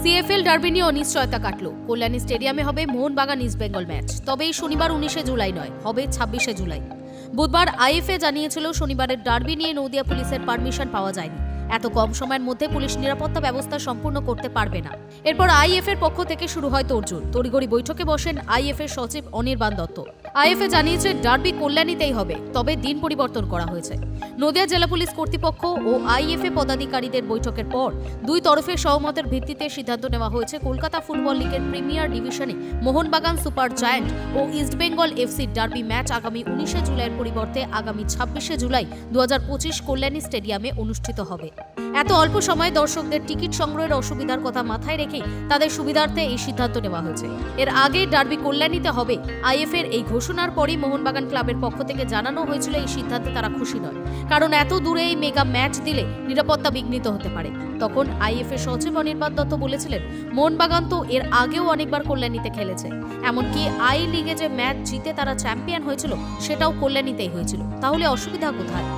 CFL derby নিয়ে অনিশ্চয়তা কাটলো। কল্যাণী স্টেডিয়ামে হবে মোহনবাগান ইস্ট বেঙ্গল ম্যাচ। তবে এই শনিবার 19শে জুলাই নয়, হবে 26শে জুলাই। বুধবার আইএফএ জানিয়েছিল শনিবারের ডার্বি নিয়ে নদিয়া পুলিশের পারমিশন পাওয়া যায়নি। এত কম সময়ের মধ্যে পুলিশ নিরাপত্তা ব্যবস্থা সম্পূর্ণ করতে পারবে না। এরপর আইএফএর পক্ষ থেকে শুরু হয় তোড়জোড়। তড়িঘড়ি বৈঠকে বসেন আইএফএর সচিব অনির্বাণ দত্ত। আইএফএ জানিয়েছে ডার্বি কল্যাণীতেই হবে, তবে দিন পরিবর্তন করা হয়েছে। নদিয়া জেলা পুলিশ কর্তৃপক্ষ ও আইএফএ পদাধিকারীদের বৈঠকের পর দুই তরফের সহমতের ভিত্তিতে সিদ্ধান্ত নেওয়া হয়েছে কলকাতা ফুটবল লিগের প্রিমিয়ার ডিভিশনে মোহনবাগান সুপার জায়ান্ট ও ইস্টবেঙ্গল এফসির ডার্বি ম্যাচ আগামী 19শে জুলাইয়ের পরিবর্তে আগামী 26শে জুলাই 2025 কল্যাণী স্টেডিয়ামে অনুষ্ঠিত হবে। এত অল্প সময়ে দর্শকদের টিকিট সংগ্রহের অসুবিধার কথা মাথায় রেখে তাদের সুবিধার্থে এই সিদ্ধান্ত নেওয়া হয়েছে। এর আগে ডার্বি কল্যাণীতে হবে। আইএফএর এই ঘোষণার পরই মোহনবাগান ক্লাবের পক্ষ থেকে জানানো হয়েছিল এই সিদ্ধান্তে তারা খুশি নয়, কারণ এত দূরে এই মেগা ম্যাচ দিলে নিরাপত্তা বিঘ্নিত হতে পারে। তখন আইএফএ সচিব অনির্বাণ দত্ত বলেছিলেন, মোহনবাগান তো এর আগেও অনেকবার কল্যাণীতে খেলেছে, এমনকি আই লিগে যে ম্যাচ জিতে তারা চ্যাম্পিয়ন হয়েছিল সেটাও কল্যাণীতেই হয়েছিল, তাহলে অসুবিধা কোথায়?